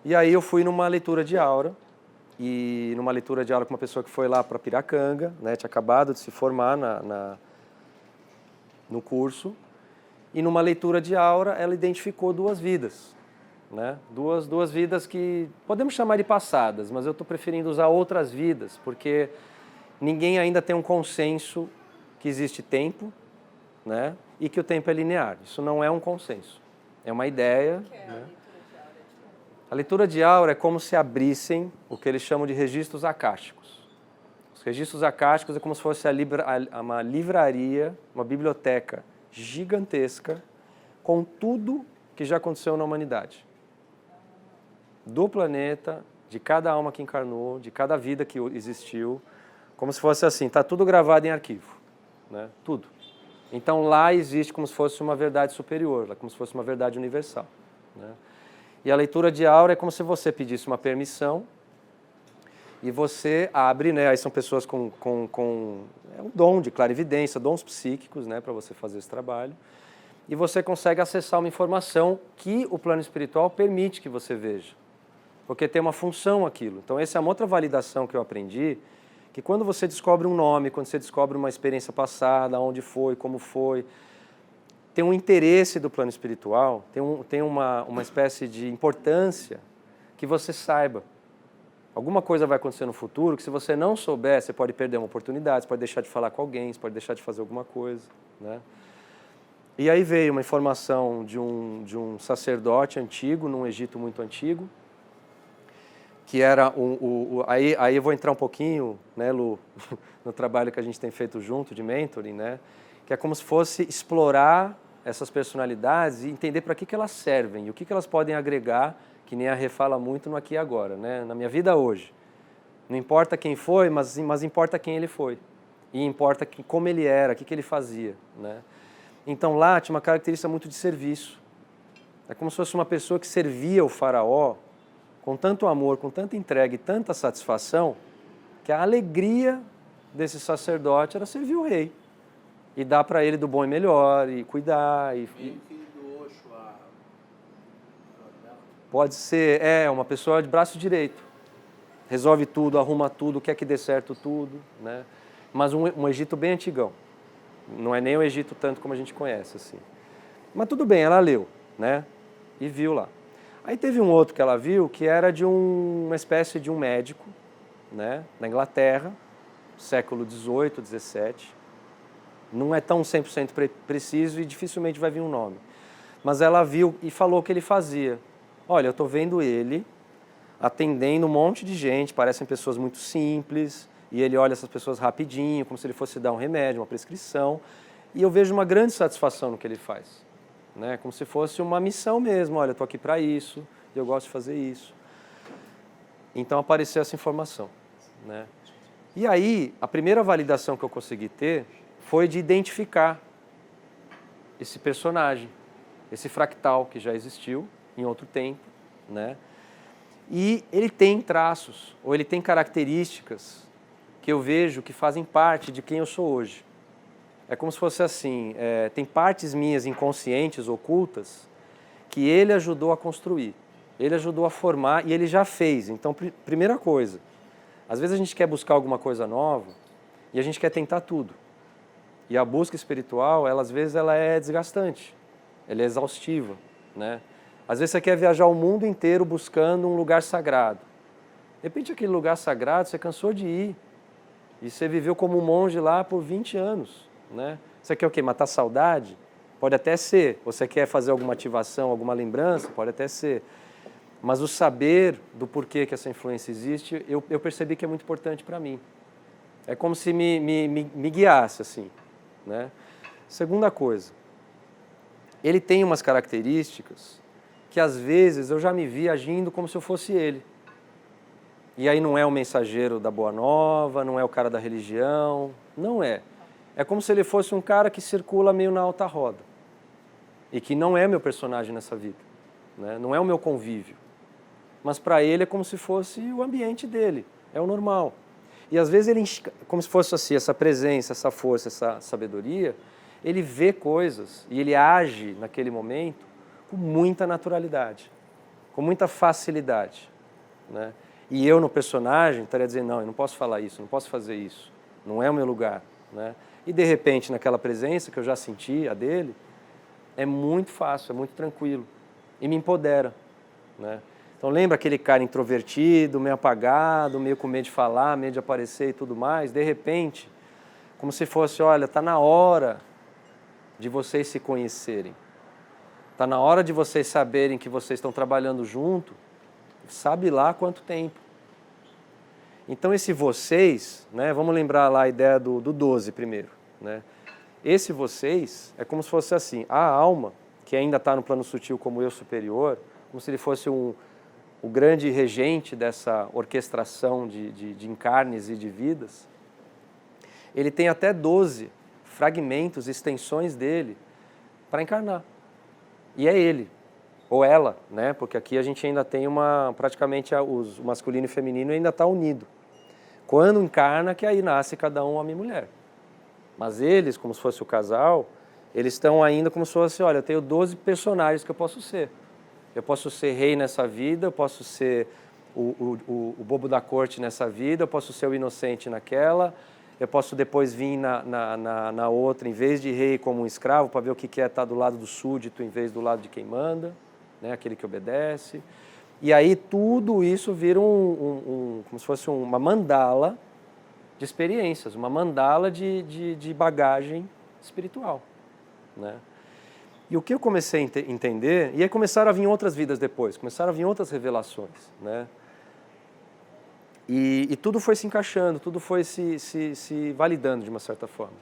E aí eu fui numa leitura de aura, e numa leitura de aula com uma pessoa que foi lá para Piracanga, né, tinha acabado de se formar no curso, e numa leitura de aura ela identificou duas vidas, né, duas vidas que podemos chamar de passadas, mas eu estou preferindo usar outras vidas, porque ninguém ainda tem um consenso que existe tempo, né, e que o tempo é linear. Isso não é um consenso, é uma ideia. Né? A leitura de aura é como se abrissem o que eles chamam de registros acásticos. Os registros acásticos é como se fosse uma livraria, uma biblioteca gigantesca com tudo que já aconteceu na humanidade. Do planeta, de cada alma que encarnou, de cada vida que existiu, como se fosse assim, está tudo gravado em arquivo, né? Tudo. Então lá existe como se fosse uma verdade superior, como se fosse uma verdade universal, né? E a leitura de aura é como se você pedisse uma permissão e você abre, né? Aí são pessoas com um dom de clarividência, dons psíquicos, né? Para você fazer esse trabalho. E você consegue acessar uma informação que o plano espiritual permite que você veja. Porque tem uma função aquilo. Então essa é uma outra validação que eu aprendi, que quando você descobre um nome, quando você descobre uma experiência passada, onde foi, como foi, tem um interesse do plano espiritual, tem uma espécie de importância que você saiba. Alguma coisa vai acontecer no futuro que se você não souber, você pode perder uma oportunidade, você pode deixar de falar com alguém, você pode deixar de fazer alguma coisa, né? E aí veio uma informação de um sacerdote antigo, num Egito muito antigo, que era aí eu vou entrar um pouquinho, né, Lu, no trabalho que a gente tem feito junto de mentoring, né? Que é como se fosse explorar essas personalidades e entender para que elas servem e o que elas podem agregar, que nem a Rê fala muito no aqui e agora, né? Na minha vida hoje. Não importa quem foi, mas importa quem ele foi. E importa como ele era, o que ele fazia, né? Então lá tinha uma característica muito de serviço. É como se fosse uma pessoa que servia o faraó com tanto amor, com tanta entrega e tanta satisfação, que a alegria desse sacerdote era servir o rei. E dar para ele do bom e melhor, e cuidar. Pode ser, uma pessoa de braço direito. Resolve tudo, arruma tudo, quer que dê certo tudo, né? Mas um Egito bem antigão. Não é nem o Egito tanto como a gente conhece, assim. Mas tudo bem, ela leu, né? E viu lá. Aí teve um outro que ela viu, que era de uma espécie de um médico, né? Na Inglaterra, século XVIII, XVII. Não é tão 100% preciso e dificilmente vai vir um nome. Mas ela viu e falou o que ele fazia. Olha, eu estou vendo ele atendendo um monte de gente, parecem pessoas muito simples, e ele olha essas pessoas rapidinho, como se ele fosse dar um remédio, uma prescrição, e eu vejo uma grande satisfação no que ele faz, né? Como se fosse uma missão mesmo, olha, eu estou aqui para isso, eu gosto de fazer isso. Então apareceu essa informação, né? E aí, a primeira validação que eu consegui ter foi de identificar esse personagem, esse fractal que já existiu em outro tempo, né? E ele tem traços, ou ele tem características que eu vejo que fazem parte de quem eu sou hoje. É como se fosse assim, tem partes minhas inconscientes, ocultas, que ele ajudou a construir, ele ajudou a formar e ele já fez. Então, primeira coisa, às vezes a gente quer buscar alguma coisa nova e a gente quer tentar tudo. E a busca espiritual, às vezes, ela é desgastante, ela é exaustiva, né? Às vezes você quer viajar o mundo inteiro buscando um lugar sagrado. De repente, aquele lugar sagrado, você cansou de ir. E você viveu como um monge lá por 20 anos, né? Você quer o quê? Matar saudade? Pode até ser. Você quer fazer alguma ativação, alguma lembrança? Pode até ser. Mas o saber do porquê que essa influência existe, eu percebi que é muito importante para mim. É como se me guiasse, assim, né? Segunda coisa, ele tem umas características que às vezes eu já me vi agindo como se eu fosse ele. E aí não é o mensageiro da boa nova, não é o cara da religião, não é. É como se ele fosse um cara que circula meio na alta roda. E que não é meu personagem nessa vida, né? Não é o meu convívio. Mas para ele é como se fosse o ambiente dele, é o normal. E às vezes ele, como se fosse assim, essa presença, essa força, essa sabedoria, ele vê coisas e ele age naquele momento com muita naturalidade, com muita facilidade, né? E eu no personagem estaria dizendo, não, eu não posso falar isso, não posso fazer isso, não é o meu lugar, né? E de repente naquela presença que eu já senti, a dele, é muito fácil, é muito tranquilo e me empodera, né? Então lembra aquele cara introvertido, meio apagado, meio com medo de falar, medo de aparecer e tudo mais? De repente, como se fosse, olha, está na hora de vocês se conhecerem. Está na hora de vocês saberem que vocês estão trabalhando junto, sabe lá quanto tempo. Então esse vocês, né, vamos lembrar lá a ideia do 12 primeiro, né? Esse vocês é como se fosse assim, a alma, que ainda está no plano sutil como eu superior, como se ele fosse o grande regente dessa orquestração de encarnes e de vidas, ele tem até 12 fragmentos, extensões dele para encarnar. E é ele, ou ela, né? Porque aqui a gente ainda tem praticamente o masculino e o feminino ainda está unido. Quando encarna, que aí nasce cada um homem e mulher. Mas eles, como se fosse o casal, eles estão ainda como se fosse, olha, eu tenho 12 personagens que eu posso ser. Eu posso ser rei nessa vida, eu posso ser o bobo da corte nessa vida, eu posso ser o inocente naquela, eu posso depois vir na outra, em vez de rei como um escravo, para ver o que é estar do lado do súdito em vez do lado de quem manda, né, aquele que obedece. E aí tudo isso vira como se fosse uma mandala de experiências, uma mandala de bagagem espiritual, né? E o que eu comecei a entender, e aí começaram a vir outras vidas depois, começaram a vir outras revelações, né? E tudo foi se encaixando, tudo foi se validando de uma certa forma.